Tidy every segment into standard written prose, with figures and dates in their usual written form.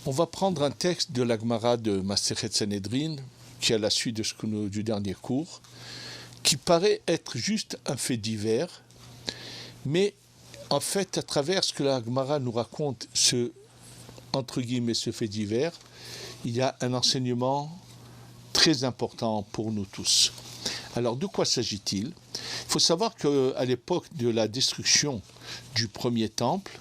On va prendre un texte de la Gemara de Masechet Sanhedrin, qui est à la suite du dernier cours, qui paraît être juste un fait divers, mais en fait, à travers ce que la Gemara nous raconte, entre guillemets, ce fait divers, il y a un enseignement très important pour nous tous. Alors, de quoi s'agit-il ? Il faut savoir qu'à l'époque de la destruction du premier temple,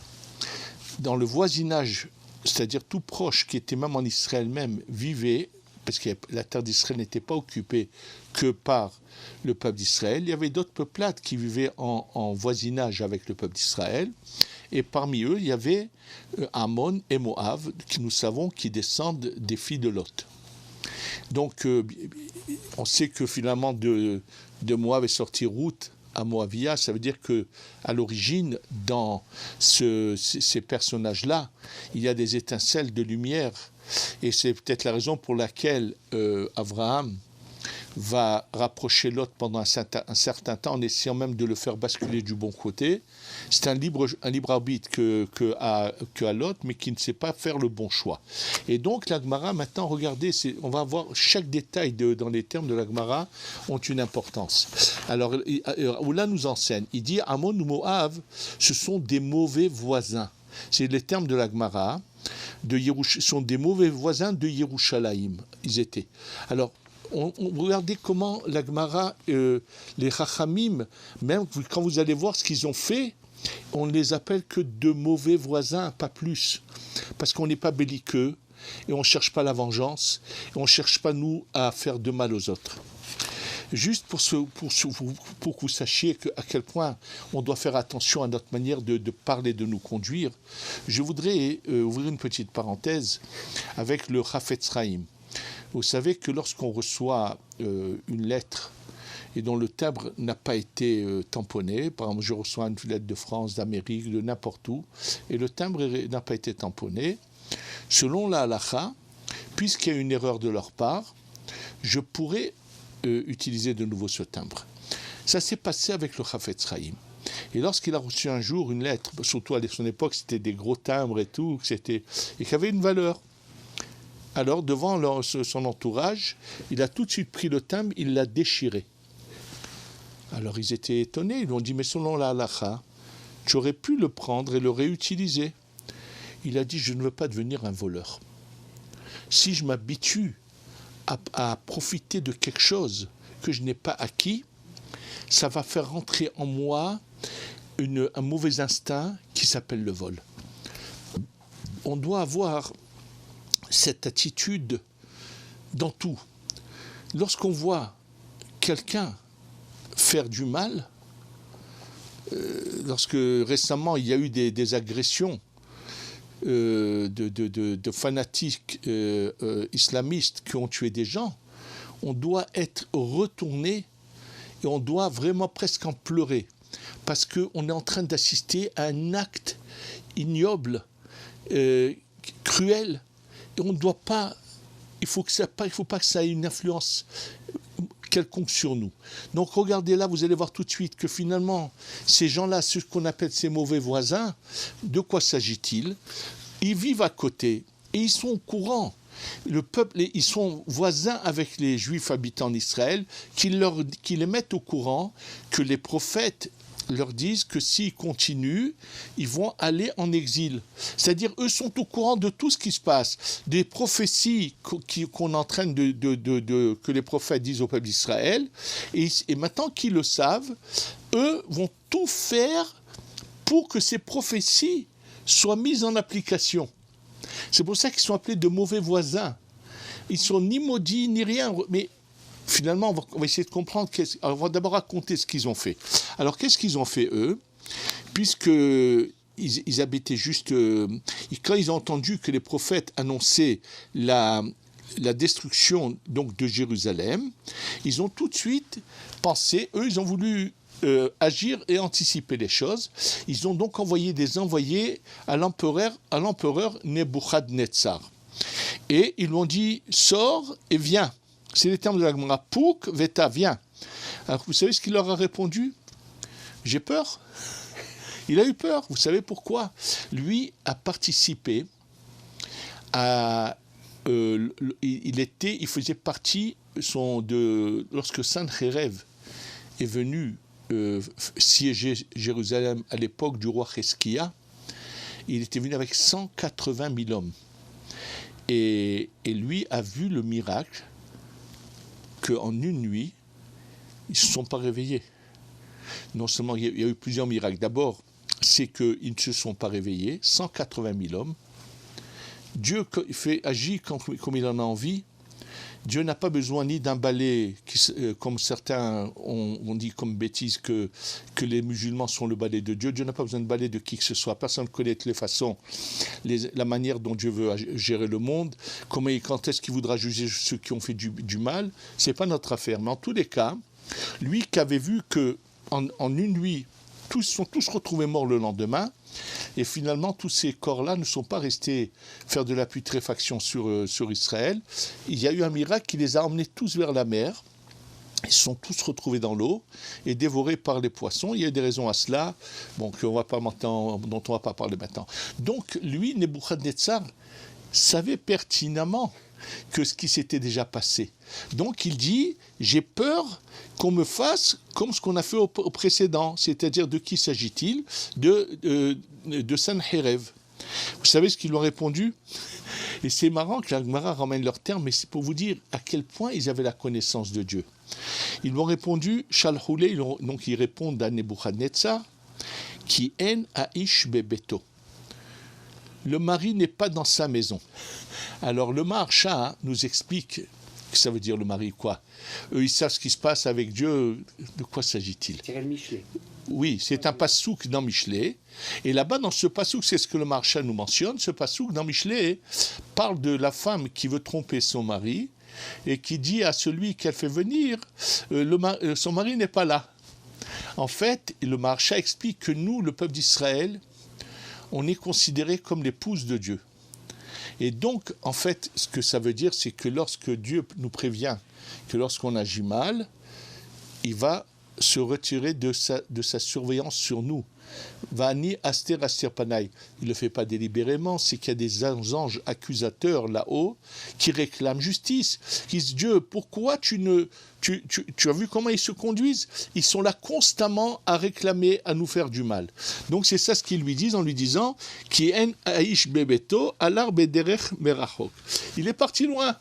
dans le voisinage, c'est-à-dire tout proche, qui était même en Israël même, vivait, parce que la terre d'Israël n'était pas occupée que par le peuple d'Israël, il y avait d'autres peuplades qui vivaient en voisinage avec le peuple d'Israël, et parmi eux, il y avait Ammon et Moab, qui nous savons qui descendent des filles de Lot. Donc, on sait que finalement de Moab est sorti Ruth à Moabia, ça veut dire que à l'origine, dans ces personnages-là, il y a des étincelles de lumière, et c'est peut-être la raison pour laquelle Abraham va rapprocher Lot pendant un certain temps, en essayant même de le faire basculer du bon côté. C'est un libre arbitre que a Lot, mais qui ne sait pas faire le bon choix. Et donc la Gemara, maintenant, regardez, on va voir chaque détail dans les termes de la Gemara ont une importance. Alors, Oula nous enseigne, il dit Ammon ou Moab, ce sont des mauvais voisins. C'est les termes de la Gemara, sont des mauvais voisins de Yerushalayim. Ils étaient. Alors, regardez comment la Gemara, les Chachamim, même quand vous allez voir ce qu'ils ont fait, on ne les appelle que de mauvais voisins, pas plus. Parce qu'on n'est pas belliqueux, et on ne cherche pas la vengeance, et on ne cherche pas, nous, à faire de mal aux autres. Juste pour que vous sachiez à quel point on doit faire attention à notre manière de parler, de nous conduire, je voudrais ouvrir une petite parenthèse avec le Chafetz Chaim. Vous savez que lorsqu'on reçoit une lettre et dont le timbre n'a pas été tamponné, par exemple, je reçois une lettre de France, d'Amérique, de n'importe où, et le timbre n'a pas été tamponné, selon la halakha, puisqu'il y a une erreur de leur part, je pourrais utiliser de nouveau ce timbre. Ça s'est passé avec le Chafetz Chaim. Et lorsqu'il a reçu un jour une lettre, surtout à son époque, c'était des gros timbres et tout, et qui avait une valeur. Alors, devant son entourage, il a tout de suite pris le timbre, il l'a déchiré. Alors, ils étaient étonnés, ils lui ont dit, mais selon la halakha, tu aurais pu le prendre et le réutiliser. Il a dit, je ne veux pas devenir un voleur. Si je m'habitue à profiter de quelque chose que je n'ai pas acquis, ça va faire rentrer en moi un mauvais instinct qui s'appelle le vol. On doit avoir cette attitude dans tout. Lorsqu'on voit quelqu'un faire du mal, lorsque récemment il y a eu des agressions de fanatiques islamistes qui ont tué des gens, on doit être retourné et on doit vraiment presque en pleurer parce qu'on est en train d'assister à un acte ignoble, cruel, et on ne doit pas, il faut pas que ça ait une influence quelconque sur nous. Donc regardez là, vous allez voir tout de suite que finalement, ces gens-là, ce qu'on appelle ces mauvais voisins, de quoi s'agit-il ? Ils vivent à côté et ils sont au courant. Le peuple, ils sont voisins avec les Juifs habitant en Israël, qui les mettent au courant que les prophètes leur disent que s'ils continuent, ils vont aller en exil. C'est-à-dire, eux sont au courant de tout ce qui se passe, des prophéties qu'on entraîne que les prophètes disent au peuple d'Israël, et maintenant qu'ils le savent, eux vont tout faire pour que ces prophéties soient mises en application. C'est pour ça qu'ils sont appelés de mauvais voisins. Ils sont ni maudits, ni rien, mais finalement, on va essayer de comprendre. On va d'abord raconter ce qu'ils ont fait. Alors, qu'est-ce qu'ils ont fait, eux ? Puisqu'ils habitaient juste... quand ils ont entendu que les prophètes annonçaient la destruction donc, de Jérusalem, ils ont tout de suite pensé, eux, ils ont voulu agir et anticiper les choses. Ils ont donc envoyé des envoyés à l'empereur Nebuchadnezzar. Et ils lui ont dit, sors et viens. C'est les termes de la Gemara. Pouk, veta, viens. Alors vous savez ce qu'il leur a répondu? J'ai peur. Il a eu peur. Vous savez pourquoi? Lui a participé à... il faisait partie lorsque Sancherib est venu siéger Jérusalem à l'époque du roi Cheskia, il était venu avec 180 000 hommes. Et lui a vu le miracle qu'en une nuit, ils ne se sont pas réveillés. Non seulement il y a eu plusieurs miracles. D'abord, c'est qu'ils ne se sont pas réveillés, 180 000 hommes. Dieu agit comme il en a envie. Dieu n'a pas besoin ni d'un balai, comme certains ont dit comme bêtise que les musulmans sont le balai de Dieu. Dieu n'a pas besoin de balai de qui que ce soit. Personne ne connaît les façons, la manière dont Dieu veut gérer le monde, quand est-ce qu'il voudra juger ceux qui ont fait du mal. Ce n'est pas notre affaire. Mais en tous les cas, lui qui avait vu qu'en une nuit, tous sont tous retrouvés morts le lendemain, et finalement tous ces corps-là ne sont pas restés faire de la putréfaction sur Israël. Il y a eu un miracle qui les a emmenés tous vers la mer. Ils se sont tous retrouvés dans l'eau et dévorés par les poissons. Il y a des raisons à cela, dont on ne va pas parler maintenant. Donc lui, Nebuchadnezzar, savait pertinemment que ce qui s'était déjà passé. Donc il dit, j'ai peur qu'on me fasse comme ce qu'on a fait au précédent, c'est-à-dire de qui s'agit-il? De Sancherib. Vous savez ce qu'ils lui ont répondu? Et c'est marrant que la Gemara ramène leurs termes, mais c'est pour vous dire à quel point ils avaient la connaissance de Dieu. Ils lui ont répondu, Shalhoulé, donc ils répondent à Nebuchadnezzar, qui en aish bebeto. Le mari n'est pas dans sa maison. Alors le Maharsha nous explique que ça veut dire le mari quoi. Eux ils savent ce qui se passe avec Dieu. De quoi s'agit-il? C'est le Michelet. Oui, c'est un passouk dans Michelet. Et là-bas, dans ce passouk, c'est ce que le Maharsha nous mentionne. Ce passouk dans Michelet parle de la femme qui veut tromper son mari et qui dit à celui qu'elle fait venir, son mari n'est pas là. En fait, le Maharsha explique que nous, le peuple d'Israël, on est considéré comme l'épouse de Dieu. Et donc, en fait, ce que ça veut dire, c'est que lorsque Dieu nous prévient que lorsqu'on agit mal, il va se retirer de sa surveillance sur nous. Vani aster aster panay. Il ne le fait pas délibérément, c'est qu'il y a des anges accusateurs là-haut qui réclament justice. Qui disent, Dieu, pourquoi tu as vu comment ils se conduisent? Ils sont là constamment à réclamer, à nous faire du mal. Donc c'est ça ce qu'ils lui disent en lui disant, Ki en aish bebeto alar bederech merachok. Il est parti loin.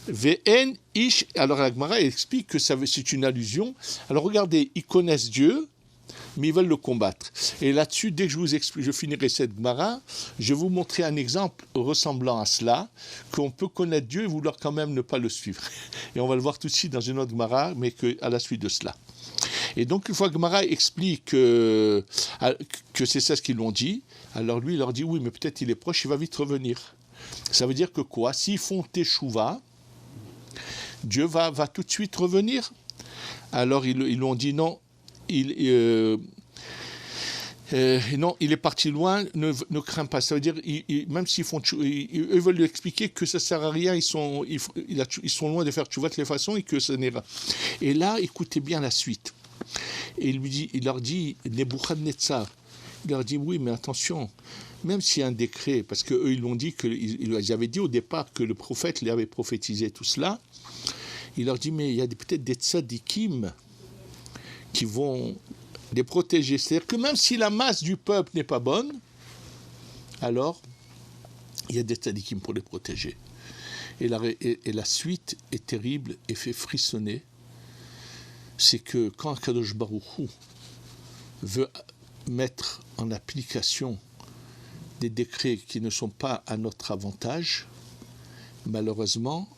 V'en ish. Alors la Gemara explique que c'est une allusion. Alors regardez, ils connaissent Dieu, mais ils veulent le combattre. Et là-dessus, dès que je finirai cette Gemara, je vais vous montrer un exemple ressemblant à cela, qu'on peut connaître Dieu et vouloir quand même ne pas le suivre. Et on va le voir tout de suite dans une autre Gemara, mais à la suite de cela. Et donc, une fois que Gemara explique que c'est ça ce qu'ils l'ont dit, alors lui, il leur dit, oui, mais peut-être il est proche, il va vite revenir. Ça veut dire que quoi? S'ils font teshuva, Dieu va tout de suite revenir. Alors ils lui ont dit non, non, il est parti loin, ne crains pas. Ça veut dire, même s'ils font eux veulent lui expliquer que ça ne sert à rien, ils sont loin de faire tchouva de toutes les façons et que ça n'ira. Et là, écoutez bien la suite. Et il leur dit, Nebuchadnezzar, il leur dit, oui, mais attention, même s'il y a un décret, parce qu'eux, ils l'ont dit, ils avaient dit au départ que le prophète lui avait prophétisé tout cela, il leur dit, mais il y a peut-être des tzadikim qui vont les protéger. C'est-à-dire que même si la masse du peuple n'est pas bonne, alors il y a des tzadikim pour les protéger. Et la suite est terrible et fait frissonner. C'est que quand Akadosh Baruch Hu veut mettre en application des décrets qui ne sont pas à notre avantage, malheureusement,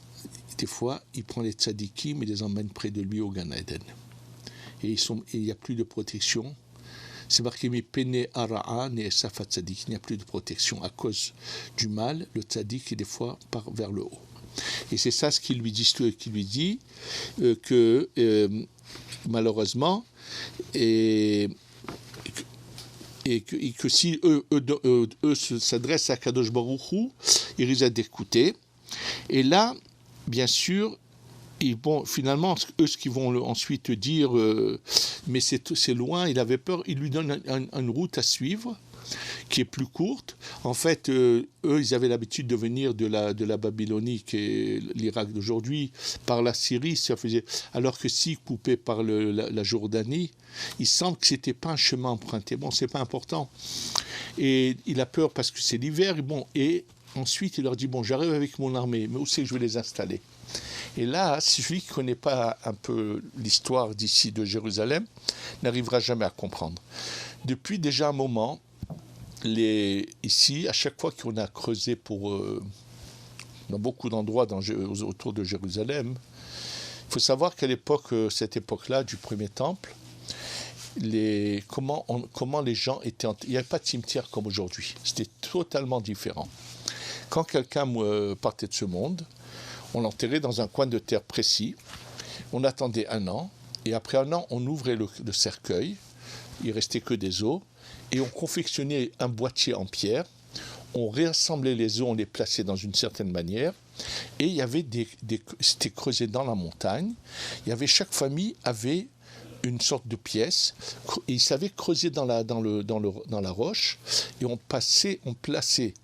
des fois, il prend les tzadikim et les emmène près de lui au Gan Eden. Et il n'y a plus de protection. C'est marqué mi pene ara'a ne esafat tzadik. Il n'y a plus de protection à cause du mal. Le tzadik, des fois, part vers le haut. Et c'est ça ce qu'il lui dit, malheureusement, et que si eux s'adressent à Kadosh Baruch Hu, ils risquent d'écouter. Et là, bien sûr, finalement, eux, ce qu'ils vont ensuite dire, mais c'est loin, il avait peur, ils lui donnent une route à suivre, qui est plus courte. En fait, eux, ils avaient l'habitude de venir de la Babylonie, qui est l'Irak d'aujourd'hui, par la Syrie, alors que si coupé par la Jordanie, il semble que c'était pas un chemin emprunté. Bon, c'est pas important. Et il a peur parce que c'est l'hiver. Et ensuite, il leur dit, j'arrive avec mon armée, mais où c'est que je vais les installer? Et là, celui qui ne connaît pas un peu l'histoire d'ici de Jérusalem n'arrivera jamais à comprendre. Depuis déjà un moment, ici, à chaque fois qu'on a creusé dans beaucoup d'endroits autour de Jérusalem, il faut savoir qu'à cette époque-là, du premier temple, comment les gens étaient... Il n'y avait pas de cimetière comme aujourd'hui. C'était totalement différent. Quand quelqu'un partait de ce monde, on l'enterrait dans un coin de terre précis. On attendait 1 an. Et après 1 an, on ouvrait le cercueil. Il ne restait que des os. Et on confectionnait un boîtier en pierre, on réassemblait les os, on les plaçait dans une certaine manière, et il y avait c'était creusé dans la montagne, chaque famille avait une sorte de pièce, et ils savaient creuser dans la roche, et on plaçait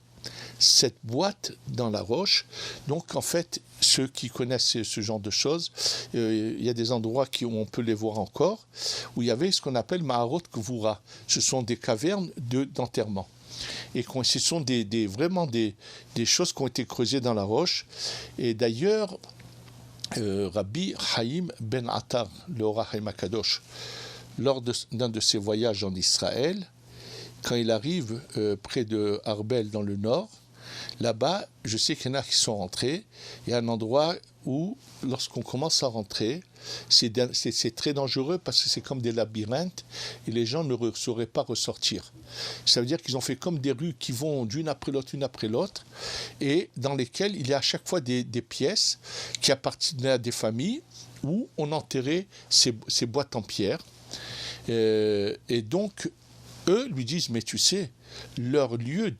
cette boîte dans la roche. Donc en fait, ceux qui connaissent ce genre de choses, il y a des endroits où on peut les voir encore, où il y avait ce qu'on appelle Maharot Gvura. Ce sont des cavernes d'enterrement. Et ce sont vraiment des choses qui ont été creusées dans la roche. Et d'ailleurs, Rabbi Chaim ben Attar, le Or HaChaim HaKadosh, lors d'un de ses voyages en Israël, quand il arrive près de Arbel dans le nord, là-bas, je sais qu'il y en a qui sont rentrés. Il y a un endroit où, lorsqu'on commence à rentrer, c'est très dangereux parce que c'est comme des labyrinthes et les gens ne sauraient pas ressortir. Ça veut dire qu'ils ont fait comme des rues qui vont d'une après l'autre, et dans lesquelles il y a à chaque fois des pièces qui appartenaient à des familles où on enterrait ces boîtes en pierre. Et donc, eux lui disent, mais tu sais, leur lieu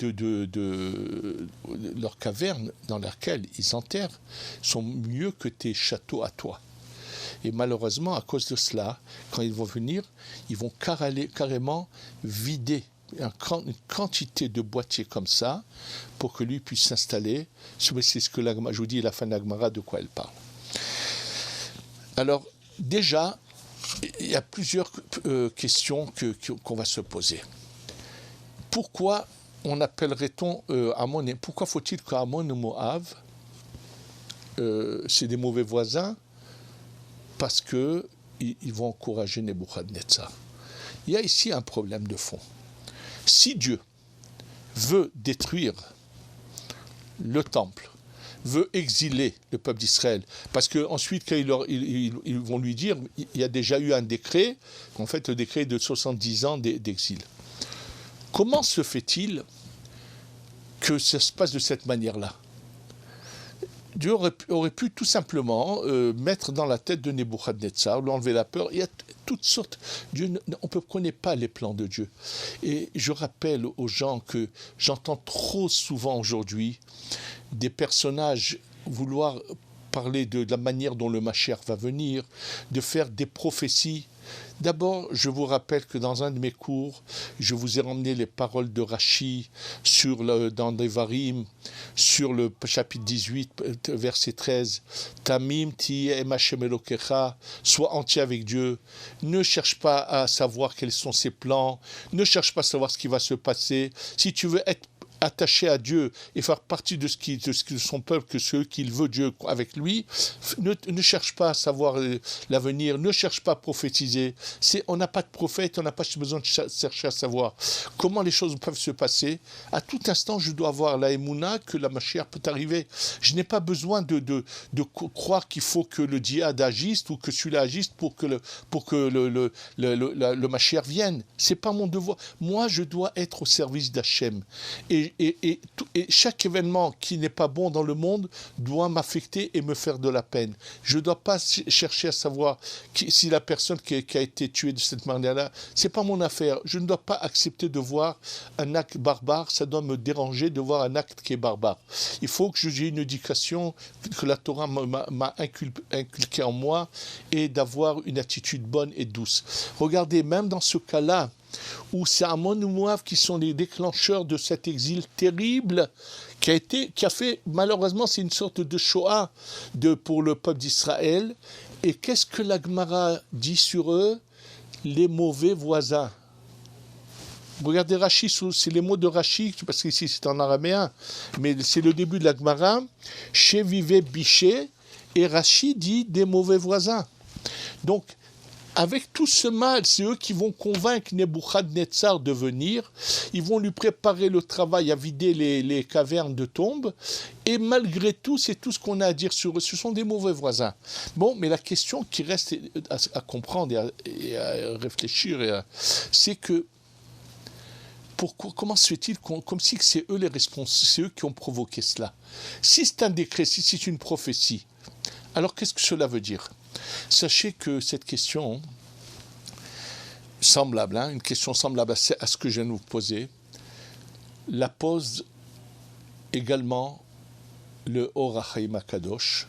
leur caverne dans laquelle ils enterrent sont mieux que tes châteaux à toi. Et malheureusement, à cause de cela, quand ils vont venir, ils vont carrément vider une quantité de boîtiers comme ça pour que lui puisse s'installer. C'est ce que je vous dis, la fin de la Gemara, de quoi elle parle. Alors, déjà, il y a plusieurs questions qu'on va se poser. Pourquoi appellerait-on Ammon, pourquoi faut-il qu'Ammon et Moab, c'est des mauvais voisins? Parce qu'ils vont encourager Nebuchadnezzar. Il y a ici un problème de fond. Si Dieu veut détruire le temple, veut exiler le peuple d'Israël, parce qu'ensuite, quand ils vont lui dire, il y a déjà eu un décret, en fait le décret de 70 ans d'exil. Comment se fait-il que ça se passe de cette manière-là? Dieu aurait pu tout simplement mettre dans la tête de Nebuchadnezzar, lui enlever la peur. Il y a toutes sortes. On ne connaît pas les plans de Dieu. Et je rappelle aux gens que j'entends trop souvent aujourd'hui des personnages vouloir parler de la manière dont le Mashiach va venir, de faire des prophéties. D'abord, je vous rappelle que dans un de mes cours, je vous ai ramené les paroles de Rashi dans Devarim, sur le chapitre 18, verset 13. Tamim tiye em Hashem Elokecha, sois entier avec Dieu. Ne cherche pas à savoir quels sont ses plans, ne cherche pas à savoir ce qui va se passer. Si tu veux être attaché à Dieu et faire partie de son peuple, que ce qu'il veut Dieu avec lui, ne cherche pas à savoir l'avenir, ne cherche pas à prophétiser. On n'a pas de prophète, on n'a pas besoin de chercher à savoir comment les choses peuvent se passer. À tout instant, je dois avoir la émouna que la Mashiach peut arriver. Je n'ai pas besoin de croire qu'il faut que le djihad agisse ou que celui-là agisse pour que le Mashiach vienne. C'est pas mon devoir. Moi, je dois être au service d'Hachem. Et et chaque événement qui n'est pas bon dans le monde doit m'affecter et me faire de la peine. Je ne dois pas chercher à savoir si la personne qui a été tuée de cette manière-là, c'est pas mon affaire. Je ne dois pas accepter de voir un acte barbare, ça doit me déranger de voir un acte qui est barbare. Il faut que j'ai une éducation que la Torah m'a inculquée en moi et d'avoir une attitude bonne et douce. Regardez, même dans ce cas-là, où c'est Ammon ou Moab qui sont les déclencheurs de cet exil terrible qui a fait, malheureusement, c'est une sorte de Shoah pour le peuple d'Israël. Et qu'est-ce que la Gemara dit sur eux? Les mauvais voisins. Regardez Rashi, c'est les mots de Rashi, parce qu'ici c'est en araméen, mais c'est le début de la Gemara. Chez vivait Biché, et Rashi dit des mauvais voisins. Donc, avec tout ce mal, c'est eux qui vont convaincre Nebuchadnezzar de venir. Ils vont lui préparer le travail à vider les cavernes de tombes. Et malgré tout, c'est tout ce qu'on a à dire sur eux. Ce sont des mauvais voisins. Bon, mais la question qui reste à comprendre et à réfléchir, c'est que comment se fait-il comme si c'est eux les responsables, c'est eux qui ont provoqué cela? Si c'est un décret, si c'est une prophétie, alors qu'est-ce que cela veut dire? Sachez que cette question semblable, une question semblable à ce que je viens de vous poser, la pose également le Or HaChaim HaKadosh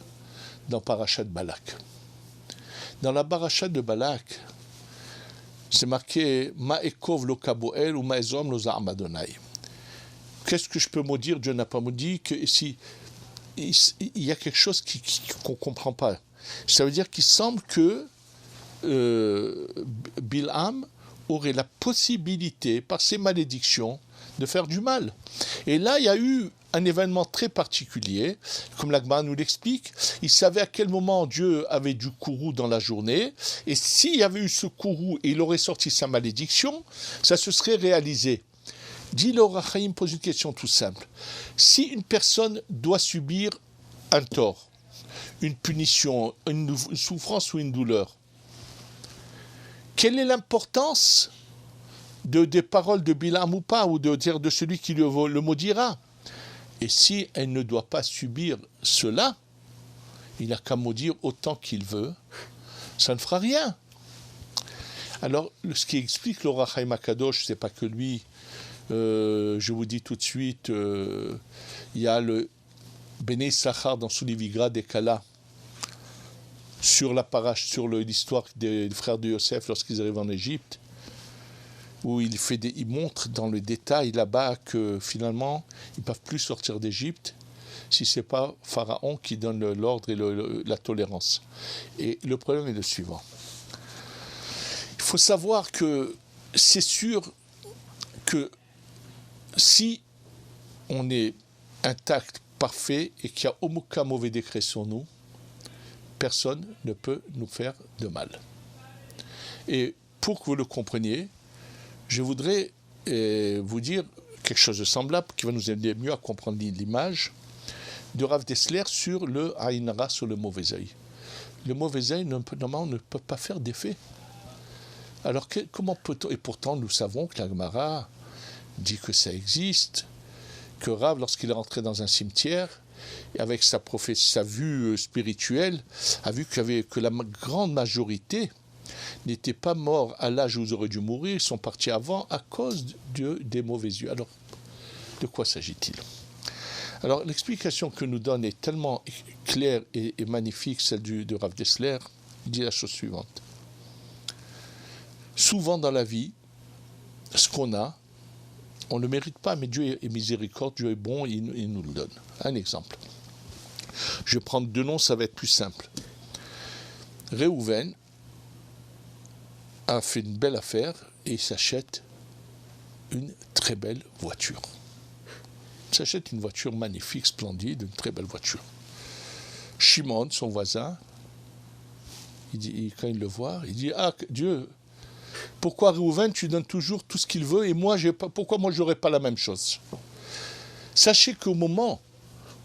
dans Parashat Balak. Dans la Parashat de Balak, c'est marqué Ma'ekov lo kaboel ou Ma'ezom lo za'am Adonai. Qu'est-ce que je peux maudire? Dieu n'a pas maudit. Que si il y a quelque chose qu'on ne comprend pas. Ça veut dire qu'il semble que Bilham aurait la possibilité, par ses malédictions, de faire du mal. Et là, il y a eu un événement très particulier, comme la Gemara nous l'explique. Il savait à quel moment Dieu avait du courroux dans la journée, et s'il y avait eu ce courroux et il aurait sorti sa malédiction, ça se serait réalisé. Dit le Or HaChaim pose une question tout simple. Si une personne doit subir un tort, une punition, une souffrance ou une douleur, quelle est l'importance des paroles de Bilham ou pas, ou de celui qui le maudira? Et si elle ne doit pas subir cela, il n'a qu'à maudire autant qu'il veut, ça ne fera rien. Alors, ce qui explique le Or HaChaim HaKadosh, c'est pas que lui. Je vous dis tout de suite, il y a le Bnei Issachar dans Soulivigra des Kala sur l'histoire des frères de Yosef lorsqu'ils arrivent en Égypte, où il montre dans le détail là-bas que finalement ils ne peuvent plus sortir d'Égypte si ce n'est pas Pharaon qui donne l'ordre et la tolérance. Et le problème est le suivant. Il faut savoir que c'est sûr que si on est intact, parfait, et qu'il n'y a aucun mauvais décret sur nous, personne ne peut nous faire de mal. Et pour que vous le compreniez, je voudrais vous dire quelque chose de semblable qui va nous aider mieux à comprendre l'image de Rav Dessler sur le Aïn Hara, sur le mauvais œil. Le mauvais œil, normalement, ne peut pas faire d'effet. Alors, comment peut-on... Et pourtant, nous savons que la Gemara dit que ça existe, que Rav, lorsqu'il est rentré dans un cimetière, et avec sa vue spirituelle, a vu que la grande majorité n'étaient pas morts à l'âge où ils auraient dû mourir, ils sont partis avant à cause des mauvais yeux. Alors, de quoi s'agit-il? Alors, l'explication que nous donne est tellement claire et magnifique, celle de Rav Dessler. Il dit la chose suivante. Souvent dans la vie, ce qu'on a, on ne le mérite pas, mais Dieu est miséricorde, Dieu est bon, il nous le donne. Un exemple. Je vais prendre deux noms, ça va être plus simple. Réhouven a fait une belle affaire et il s'achète une très belle voiture. Il s'achète une voiture magnifique, splendide, une très belle voiture. Shimon, son voisin, quand il le voit, il dit « Ah, Dieu, pourquoi Réhouven, tu donnes toujours tout ce qu'il veut et moi, pourquoi moi, je n'aurais pas la même chose ?» Sachez qu'au moment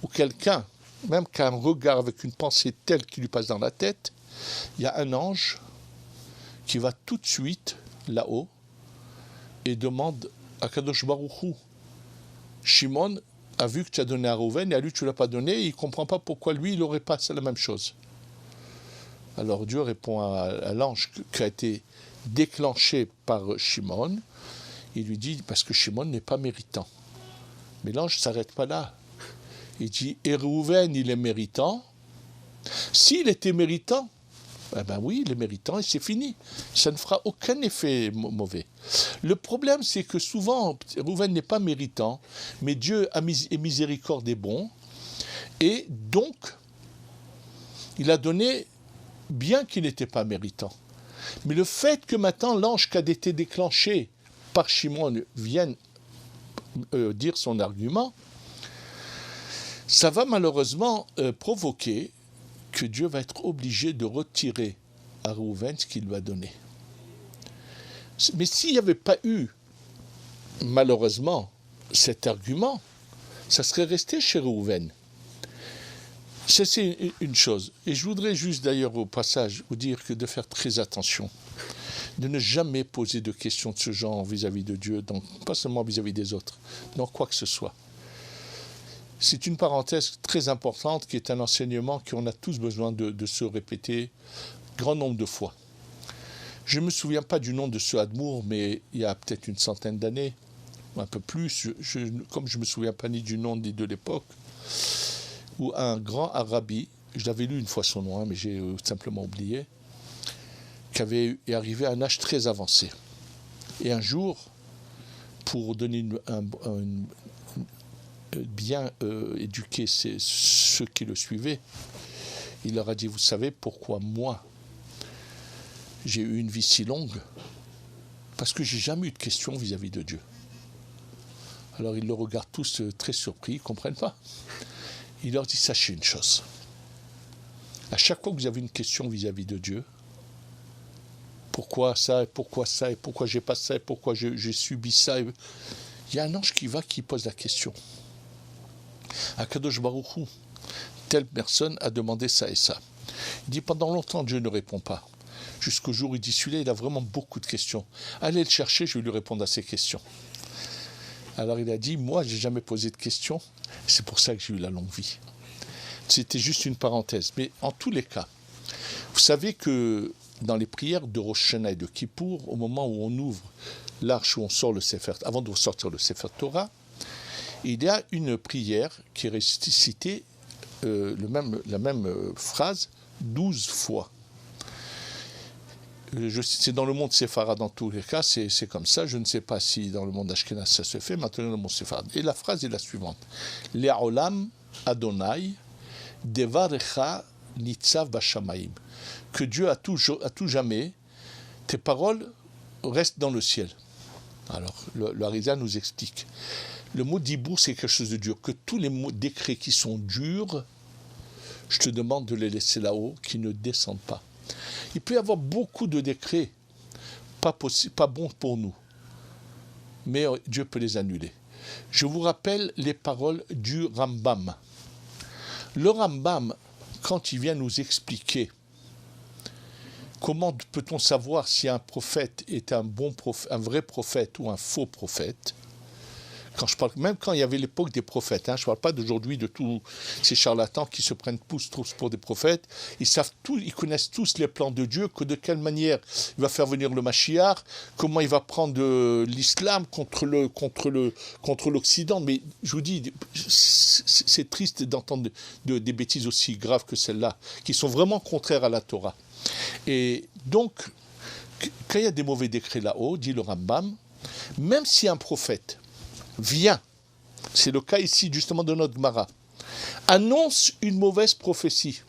où quelqu'un, même qu'un regard avec une pensée telle qui lui passe dans la tête, il y a un ange qui va tout de suite là-haut et demande à Kadosh Baruch Hu Shimon a vu que tu as donné à Rouven et à lui tu ne l'as pas donné et il ne comprend pas pourquoi lui il n'aurait pas la même chose. Alors Dieu répond à l'ange qui a été déclenché par Shimon. Il lui dit parce que Shimon n'est pas méritant. Mais l'ange ne s'arrête pas là. Il dit et Rouven il est méritant. S'il était méritant, eh ben oui, il est méritant et c'est fini. Ça ne fera aucun effet mauvais. Le problème, c'est que souvent, Rouven n'est pas méritant, mais Dieu est miséricorde et bon, et donc, il a donné, bien qu'il n'était pas méritant. Mais le fait que maintenant l'ange qui a été déclenché par Shimon vienne dire son argument, ça va malheureusement provoquer que Dieu va être obligé de retirer à Rouven ce qu'il lui a donné. Mais s'il n'y avait pas eu, malheureusement, cet argument, ça serait resté chez Rouven. Ça, c'est une chose. Et je voudrais juste d'ailleurs au passage vous dire que de faire très attention, de ne jamais poser de questions de ce genre vis-à-vis de Dieu, donc pas seulement vis-à-vis des autres, dans quoi que ce soit. C'est une parenthèse très importante qui est un enseignement qu'on a tous besoin de se répéter grand nombre de fois. Je ne me souviens pas du nom de ce Admour, mais il y a peut-être une centaine d'années, un peu plus, comme je ne me souviens pas ni du nom ni de l'époque, où un grand Arabi, je l'avais lu une fois son nom, mais j'ai simplement oublié, qui est arrivé à un âge très avancé. Et un jour, pour donner bien éduquer ceux qui le suivaient, il leur a dit, vous savez pourquoi moi j'ai eu une vie si longue? Parce que j'ai jamais eu de questions vis-à-vis de Dieu. Alors ils le regardent tous très surpris, ils ne comprennent pas. Il leur dit, sachez une chose, à chaque fois que vous avez une question vis-à-vis de Dieu, pourquoi ça, et pourquoi ça, et pourquoi j'ai pas ça, et pourquoi j'ai subi ça, il y a un ange qui pose la question. Akadosh Baruch Hu, telle personne a demandé ça et ça. Il dit pendant longtemps Dieu ne répond pas. Jusqu'au jour où il dit celui-là il a vraiment beaucoup de questions. Allez le chercher, je vais lui répondre à ses questions. Alors il a dit moi j'ai jamais posé de questions, c'est pour ça que j'ai eu la longue vie. C'était juste une parenthèse, mais en tous les cas, vous savez que dans les prières de Rosh Hashanah et de Kippour, au moment où on ouvre l'arche où on sort le Sefer, avant de sortir le Sefer Torah, il y a une prière qui est récitée, la même phrase 12 fois. C'est dans le monde séfarade dans tous les cas, c'est comme ça. Je ne sais pas si dans le monde ashkénaze ça se fait, maintenant dans le monde séfarade. Et la phrase est la suivante. Le'olam Adonai devarecha nitzav b'shamayim. Que Dieu à tout jamais, tes paroles restent dans le ciel. Alors, le Harizal nous explique. Le mot dibour, c'est quelque chose de dur. Que tous les mots décrets qui sont durs, je te demande de les laisser là-haut, qui ne descendent pas. Il peut y avoir beaucoup de décrets pas bons pour nous, mais Dieu peut les annuler. Je vous rappelle les paroles du Rambam. Le Rambam, quand il vient nous expliquer comment peut-on savoir si un prophète est un vrai prophète ou un faux prophète, même quand il y avait l'époque des prophètes, je ne parle pas d'aujourd'hui de tous ces charlatans qui se prennent tous pour des prophètes, ils connaissent tous les plans de Dieu, que de quelle manière il va faire venir le Mashiach, comment il va prendre l'islam contre l'Occident. Mais je vous dis, c'est triste d'entendre des bêtises aussi graves que celles-là, qui sont vraiment contraires à la Torah. Et donc, quand il y a des mauvais décrets là-haut, dit le Rambam, même si un prophète vient, c'est le cas ici justement de notre Gemara, annonce une mauvaise prophétie,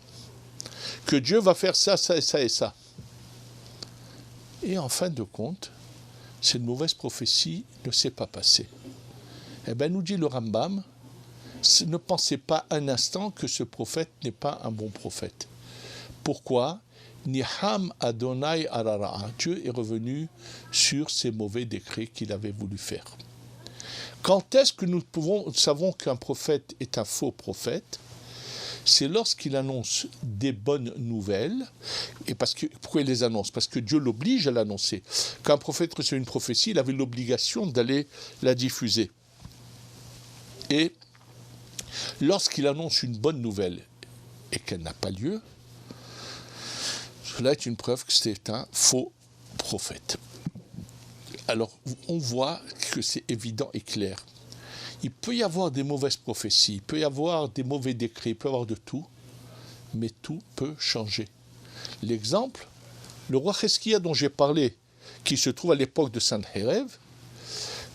que Dieu va faire ça, ça et ça et ça. Et en fin de compte, cette mauvaise prophétie ne s'est pas passée. Eh bien, nous dit le Rambam, ne pensez pas un instant que ce prophète n'est pas un bon prophète. Pourquoi ? Niham Adonai Arara. Dieu est revenu sur ces mauvais décrets qu'il avait voulu faire. Quand est-ce que nous savons qu'un prophète est un faux prophète? C'est lorsqu'il annonce des bonnes nouvelles. Et pourquoi il les annonce? Parce que Dieu l'oblige à l'annoncer. Quand un prophète reçoit une prophétie, il avait l'obligation d'aller la diffuser. Et lorsqu'il annonce une bonne nouvelle et qu'elle n'a pas lieu, cela est une preuve que c'est un faux prophète. Alors, on voit que c'est évident et clair. Il peut y avoir des mauvaises prophéties, il peut y avoir des mauvais décrets, il peut y avoir de tout, mais tout peut changer. L'exemple, le roi Cheskia dont j'ai parlé, qui se trouve à l'époque de Sanhérev,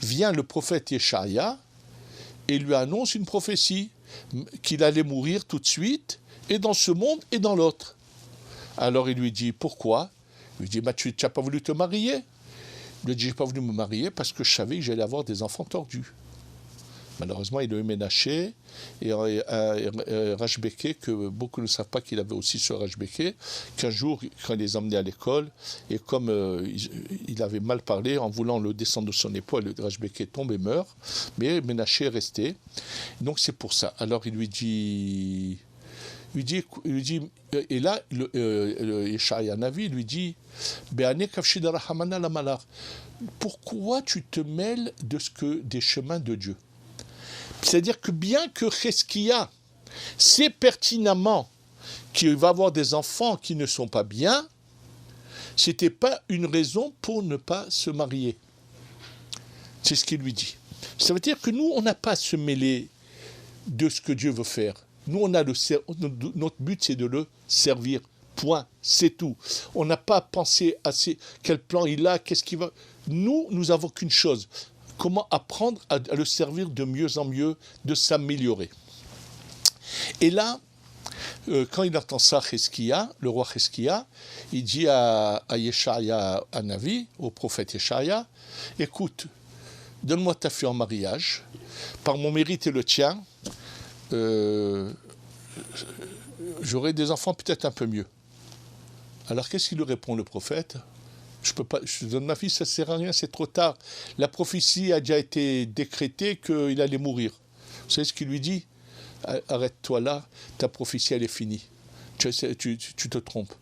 vient le prophète Yeshaya et lui annonce une prophétie, qu'il allait mourir tout de suite, et dans ce monde et dans l'autre. Alors il lui dit, pourquoi? Il lui dit, tu n'as pas voulu te marier? Il lui dit, je n'ai pas voulu me marier parce que je savais que j'allais avoir des enfants tordus. Malheureusement, il a eu Ménaché et Rashbeke, que beaucoup ne savent pas qu'il avait aussi ce Rashbeke, qu'un jour, quand il les emmenait à l'école, et comme il avait mal parlé, en voulant le descendre de son épaule, Rashbeke tombe et meurt, mais Ménaché est resté. Donc c'est pour ça. Alors il lui dit, et là, le Yeshaya Navi lui dit, pourquoi tu te mêles des chemins de Dieu? C'est-à-dire que bien que Cheskia sait pertinemment qu'il va avoir des enfants qui ne sont pas bien, ce n'était pas une raison pour ne pas se marier. C'est ce qu'il lui dit. Ça veut dire que nous, on n'a pas à se mêler de ce que Dieu veut faire. Nous, notre but, c'est de le servir. Point. C'est tout. On n'a pas à penser à quel plan il a, qu'est-ce qu'il va... Nous avons qu'une chose. Comment apprendre à le servir de mieux en mieux, de s'améliorer. Et là, quand il entend ça, Cheskia, le roi Cheskia, il dit à Yeshaya, à Navi, au prophète Yeshaya, écoute, donne-moi ta fille en mariage, par mon mérite et le tien, j'aurai des enfants peut-être un peu mieux. Alors qu'est-ce qu'il lui répond le prophète? Je te donne ma fille, ça ne sert à rien, c'est trop tard. La prophétie a déjà été décrétée qu'il allait mourir. Vous savez ce qu'il lui dit? Arrête-toi là, ta prophétie elle est finie. Tu te trompes.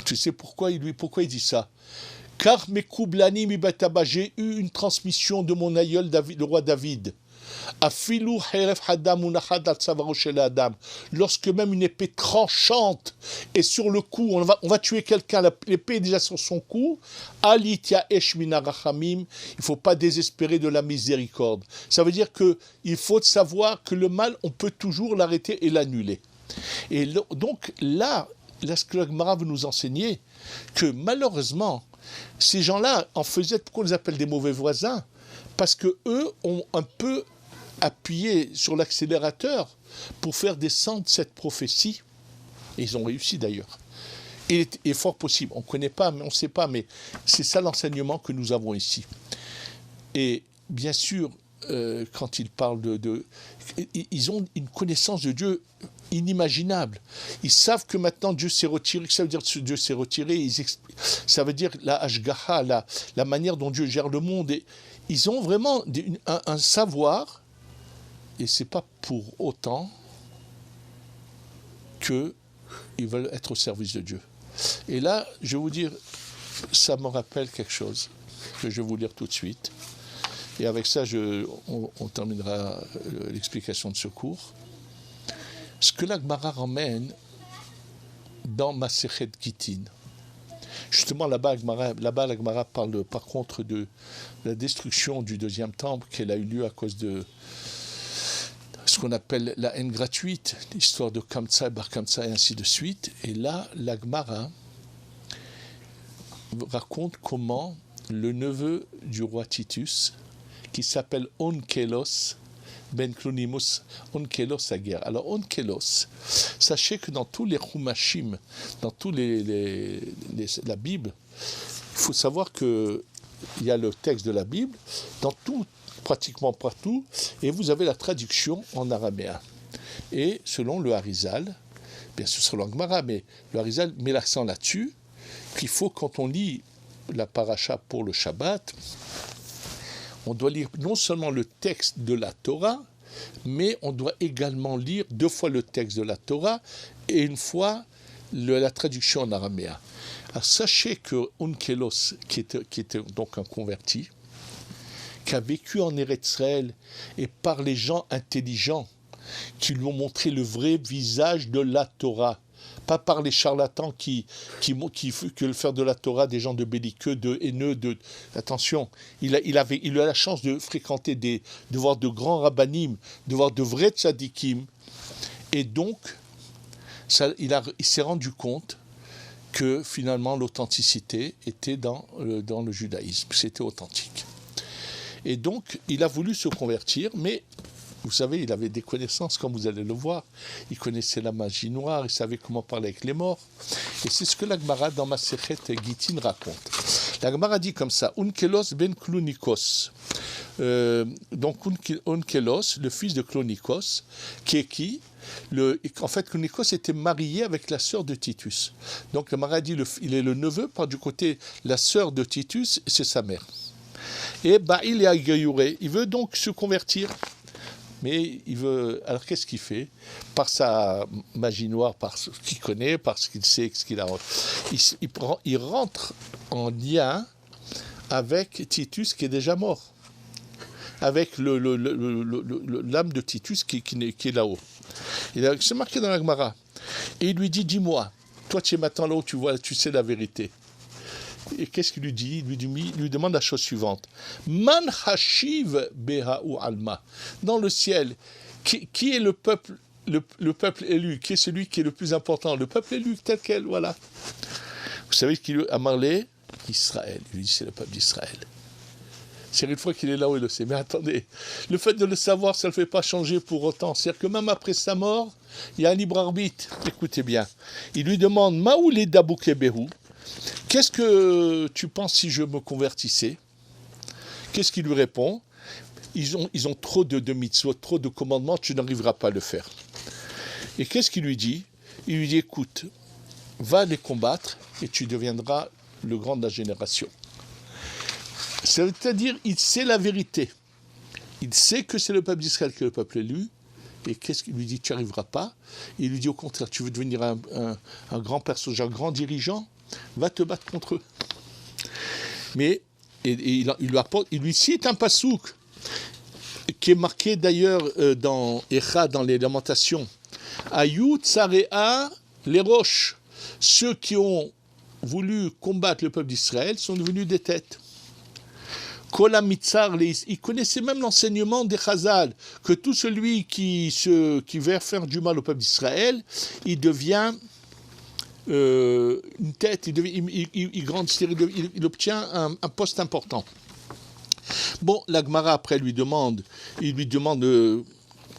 Tu sais pourquoi il dit ça? Car mes Koublani mi bataba, j'ai eu une transmission de mon aïeul David, le roi David. Afilu heref hadam unachad al tzavaro shel adam. Lorsque même une épée tranchante est sur le cou, on va tuer quelqu'un, l'épée est déjà sur son cou. Alitia esh mina rachamim. Il ne faut pas désespérer de la miséricorde. Ça veut dire que il faut savoir que le mal, on peut toujours l'arrêter et l'annuler. Et donc là, ce que la Gemara veut nous enseigner, que malheureusement, ces gens-là en faisaient, pourquoi on les appelle des mauvais voisins? Parce que eux ont un peu appuyé sur l'accélérateur pour faire descendre cette prophétie. Et ils ont réussi d'ailleurs. Il est fort possible, on ne connaît pas, mais on ne sait pas, mais c'est ça l'enseignement que nous avons ici. Et bien sûr, quand ils parlent ils ont une connaissance de Dieu inimaginable. Ils savent que maintenant Dieu s'est retiré. Que ça veut dire que Dieu s'est retiré? Ça veut dire la Hashgaha, la manière dont Dieu gère le monde. Et ils ont vraiment un savoir, et ce n'est pas pour autant qu'ils veulent être au service de Dieu. Et là, je vais vous dire, ça me rappelle quelque chose que je vais vous lire tout de suite. Et avec ça, on terminera l'explication de ce cours. Ce que la Gemara ramène dans Masechet Gittin. Justement, là-bas, la Gemara parle par contre de la destruction du deuxième temple qu'elle a eu lieu à cause de ce qu'on appelle la haine gratuite, l'histoire de Kamsa et Bar Kamsa et ainsi de suite. Et là, la Gemara raconte comment le neveu du roi Titus, qui s'appelle Onkelos, Ben Klonimus, Onkelos Aguer. Alors Onkelos, sachez que dans tous les Chumashim, dans tous la Bible, il faut savoir qu'il y a le texte de la Bible, dans tout, pratiquement partout, et vous avez la traduction en araméen. Et selon le Harizal, bien sûr selon le Gemara, mais le Harizal met l'accent là-dessus, qu'il faut, quand on lit la paracha pour le Shabbat, on doit lire non seulement le texte de la Torah, mais on doit également lire 2 fois le texte de la Torah et 1 fois la traduction en araméen. Alors sachez que Onkelos, qui était donc un converti, qui a vécu en Eretz Israël et par les gens intelligents qui lui ont montré le vrai visage de la Torah. Pas par les charlatans qui veulent faire de la Torah des gens de belliqueux, de haineux, Attention, il a eu la chance de fréquenter, de voir de grands rabbanim, de voir de vrais tzadikim, et donc, il s'est rendu compte que finalement l'authenticité était dans le judaïsme, c'était authentique. Et donc, il a voulu se convertir, mais vous savez, il avait des connaissances, comme vous allez le voir. Il connaissait la magie noire, il savait comment parler avec les morts. Et c'est ce que la Gemara dans Masechet Gittin raconte. La Gemara dit comme ça, Unkelos ben Klunikos. Donc Unkelos, le fils de Klunikos, qui est qui? En fait, Klunikos était marié avec la sœur de Titus. Donc la Gemara dit, il est le neveu, par du côté, la sœur de Titus, c'est sa mère. Et Ba'il et Agayure, il veut donc se convertir. Mais il veut. Alors qu'est-ce qu'il fait? Par sa magie noire, par ce qu'il connaît, par ce qu'il sait, ce qu'il a. Il rentre en lien avec Titus qui est déjà mort, avec l'âme de Titus qui est là-haut. C'est marqué dans la Gemara. Et il lui dit, dis-moi, toi tu es maintenant là-haut, tu sais la vérité. Et qu'est-ce qu'il lui dit? Il lui demande la chose suivante. Man hashiv beha'u alma. Dans le ciel, qui est le peuple élu? Qui est celui qui est le plus important? Le peuple élu tel quel, voilà. Vous savez qu'il a parlé? Israël. Il lui dit, c'est le peuple d'Israël. C'est une fois qu'il est là où il le sait. Mais attendez, le fait de le savoir, ça ne le fait pas changer pour autant. C'est-à-dire que même après sa mort, il y a un libre arbitre. Écoutez bien. Il lui demande, Maoulé daboukebehu. Qu'est-ce que tu penses si je me convertissais? Qu'est-ce qu'il lui répond? Ils ont trop de mitzvot, trop de commandements, tu n'arriveras pas à le faire. Et qu'est-ce qu'il lui dit? Il lui dit, écoute, va les combattre et tu deviendras le grand de la génération. C'est-à-dire, il sait la vérité. Il sait que c'est le peuple d'Israël qui est le peuple élu. Et qu'est-ce qu'il lui dit? Tu n'y arriveras pas. Il lui dit au contraire, tu veux devenir un grand personnage, un grand dirigeant? Va te battre contre eux. Mais il lui cite un pasouk qui est marqué d'ailleurs dans Echa, dans les Lamentations. Ayut Tsarea les roches. Ceux qui ont voulu combattre le peuple d'Israël sont devenus des têtes. Il connaissait même l'enseignement des Chazal, que tout celui qui veut faire du mal au peuple d'Israël, il devient une tête, il grandit, il obtient un poste important. Bon, la Gemara après il lui demande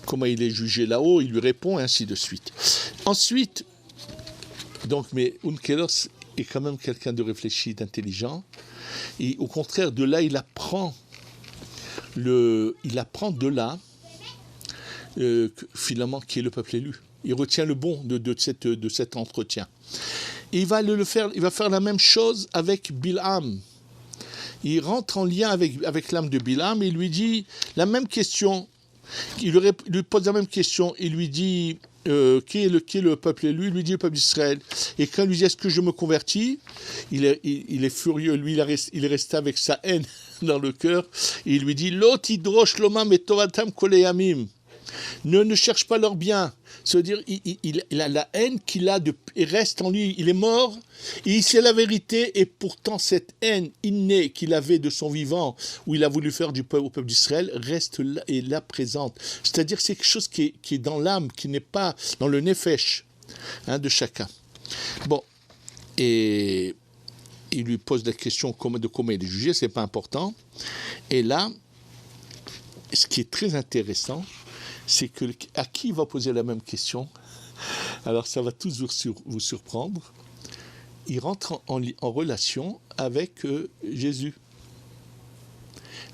comment il est jugé là-haut, il lui répond, et ainsi de suite. Ensuite, donc, mais Unkelos est quand même quelqu'un de réfléchi, d'intelligent, et au contraire, de là, il apprend de là, finalement, qui est le peuple élu. Il retient le bon de cet entretien. Et il va faire la même chose avec Bilham. Il rentre en lien avec l'âme de Bilham et il lui dit la même question. Il lui pose la même question. Il lui dit qui est le peuple élu? Il lui dit le peuple d'Israël. Et quand il lui dit est-ce que je me convertis? Il est furieux. Lui, il est resté avec sa haine dans le cœur. Et il lui dit Lot idrosh lomam et tovatam koleyamim. Ne cherche pas leur bien. C'est-à-dire, il a la haine qu'il a, et reste en lui. Il est mort, et il sait la vérité, et pourtant cette haine innée qu'il avait de son vivant, où il a voulu faire du peuple au peuple d'Israël, reste là, et là présente. C'est-à-dire, c'est quelque chose qui est dans l'âme, qui n'est pas dans le nefesh de chacun. Bon, et il lui pose la question de comment il est jugé, c'est pas important. Et là, ce qui est très intéressant, c'est à qui il va poser la même question? Alors ça va tous vous surprendre. Il rentre en relation avec Jésus.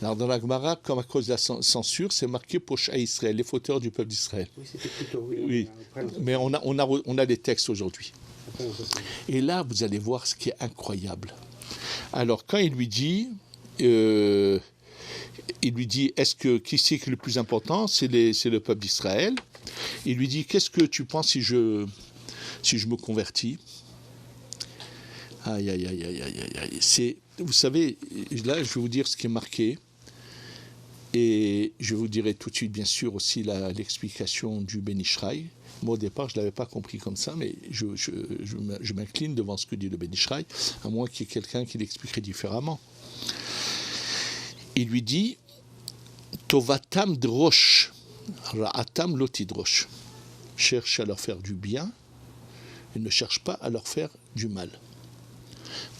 Alors dans la Gemara, comme à cause de la censure, c'est marqué Pocha Israël, les fauteurs du peuple d'Israël. Oui, c'était plutôt oui. Mais on a les textes aujourd'hui. Et là, vous allez voir ce qui est incroyable. Alors quand il lui dit qui c'est qui est le plus important? C'est le peuple d'Israël. Il lui dit, qu'est-ce que tu penses si je me convertis? Aïe. Vous savez, là, je vais vous dire ce qui est marqué. Et je vous dirai tout de suite, bien sûr, aussi l'explication du Ben Ishraï. Moi, au départ, je ne l'avais pas compris comme ça, mais je m'incline devant ce que dit le Ben Ishraï, à moins qu'il y ait quelqu'un qui l'expliquerait différemment. Il lui dit Tovatam drosh, ra'atam lotidrosh. Cherche à leur faire du bien et ne cherche pas à leur faire du mal.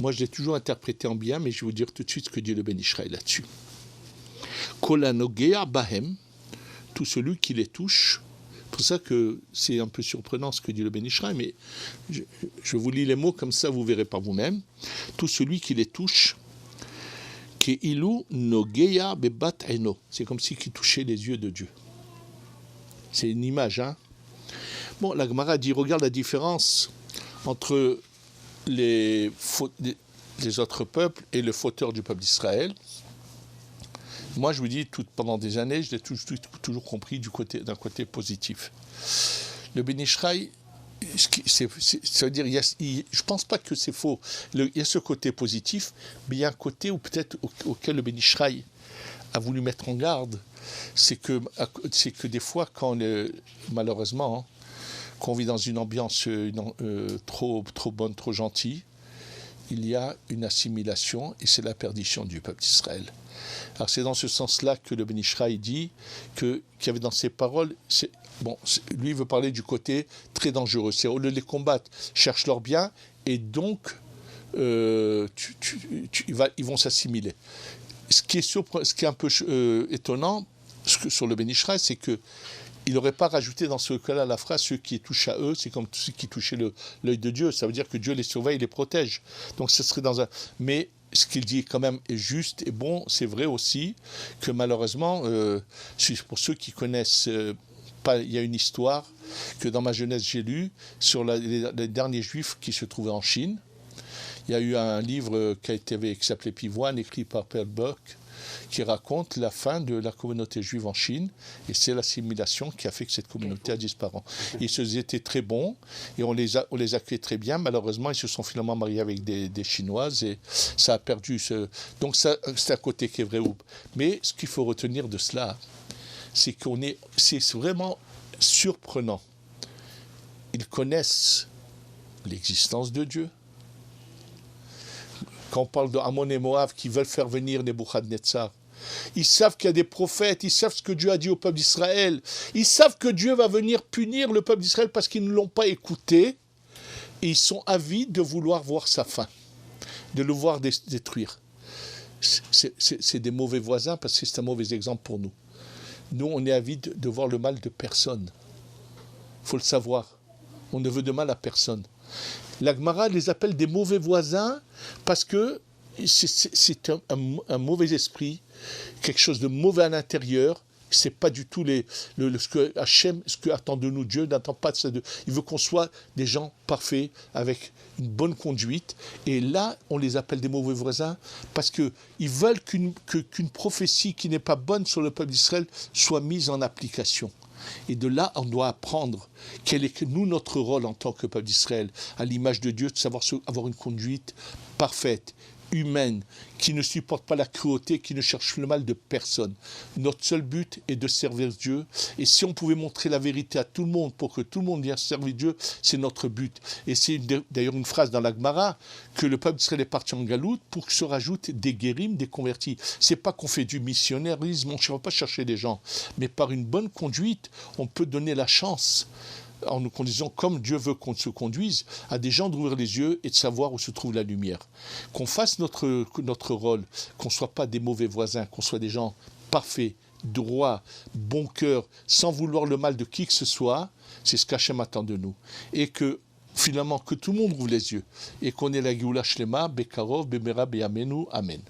Moi, je l'ai toujours interprété en bien, mais je vais vous dire tout de suite ce que dit le Ben Ishraï là-dessus. Kolanogea bahem, tout celui qui les touche. C'est pour ça que c'est un peu surprenant ce que dit le Ben Ishraï, mais je vous lis les mots comme ça, vous verrez par vous-même. Tout celui qui les touche, keilu nogea bebat eno. C'est comme si il touchait les yeux de Dieu. C'est une image, hein. Bon, la Gemara dit, regarde la différence entre les autres peuples et le fauteur du peuple d'Israël. Moi, je vous dis, pendant des années, je l'ai toujours compris d'un côté positif. Le Ben Ishraï, ça veut dire, je ne pense pas que c'est faux. Il y a ce côté positif, mais il y a un côté où peut-être auquel le Ben Ishraï a voulu mettre en garde, c'est que des fois, malheureusement, hein, qu'on vit dans une ambiance trop bonne, trop gentille, il y a une assimilation et c'est la perdition du peuple d'Israël. Alors c'est dans ce sens-là que le Ben Ishraï dit qu'il y avait dans ses paroles, lui il veut parler du côté très dangereux, c'est au lieu de les combattre, cherche leur bien et donc ils vont s'assimiler. Ce qui est un peu étonnant sur le Ben Ishraï, c'est que il n'aurait pas rajouté dans ce cas-là la phrase « ceux qui touchent à eux, c'est comme ceux qui touchaient l'œil de Dieu ». Ça veut dire que Dieu les surveille, les protège. Donc ce serait dans un... Mais ce qu'il dit quand même est juste et bon. C'est vrai aussi que malheureusement, pour ceux qui connaissent pas, il y a une histoire que dans ma jeunesse j'ai lue sur les derniers Juifs qui se trouvaient en Chine. Il y a eu un livre qui s'appelait Pivoine, écrit par Pearl Buck, qui raconte la fin de la communauté juive en Chine, et c'est l'assimilation qui a fait que cette communauté a disparu. Ils étaient très bons, et on les accueillait très bien. Malheureusement, ils se sont finalement mariés avec des Chinoises, et ça a perdu Donc c'est un côté qui est vrai. Mais ce qu'il faut retenir de cela, c'est c'est vraiment surprenant. Ils connaissent l'existence de Dieu. Quand on parle de Ammon et Moab qui veulent faire venir Nebuchadnezzar, ils savent qu'il y a des prophètes, ils savent ce que Dieu a dit au peuple d'Israël, ils savent que Dieu va venir punir le peuple d'Israël parce qu'ils ne l'ont pas écouté, et ils sont avides de vouloir voir sa fin, de le voir détruire. C'est des mauvais voisins parce que c'est un mauvais exemple pour nous. Nous, on est avides de voir le mal de personne. Il faut le savoir. On ne veut de mal à personne. La Gemara les appelle des mauvais voisins parce que c'est un mauvais esprit, quelque chose de mauvais à l'intérieur. C'est pas du tout ce que Hachem, ce que attend de nous Dieu, n'attend pas de ça. Il veut qu'on soit des gens parfaits avec une bonne conduite. Et là, on les appelle des mauvais voisins parce que ils veulent qu'une prophétie qui n'est pas bonne sur le peuple d'Israël soit mise en application. Et de là, on doit apprendre quel est notre rôle en tant que peuple d'Israël, à l'image de Dieu, de savoir avoir une conduite parfaite, humaine, qui ne supporte pas la cruauté, qui ne cherche le mal de personne. Notre seul but est de servir Dieu. Et si on pouvait montrer la vérité à tout le monde pour que tout le monde vienne servir Dieu, c'est notre but. Et c'est d'ailleurs une phrase dans la Gemara que le peuple d'Israël est parti en galoute pour que se rajoutent des guérims, des convertis. C'est pas qu'on fait du missionnarisme, on ne va pas chercher des gens. Mais par une bonne conduite, on peut donner la chance en nous conduisant comme Dieu veut qu'on se conduise, à des gens d'ouvrir les yeux et de savoir où se trouve la lumière. Qu'on fasse notre rôle, qu'on ne soit pas des mauvais voisins, qu'on soit des gens parfaits, droits, bon cœur, sans vouloir le mal de qui que ce soit, c'est ce qu'Hachem attend de nous. Et que finalement, que tout le monde ouvre les yeux et qu'on ait la Géoula Shlema, Bekarov, Bemera, Beyamenu, Amen.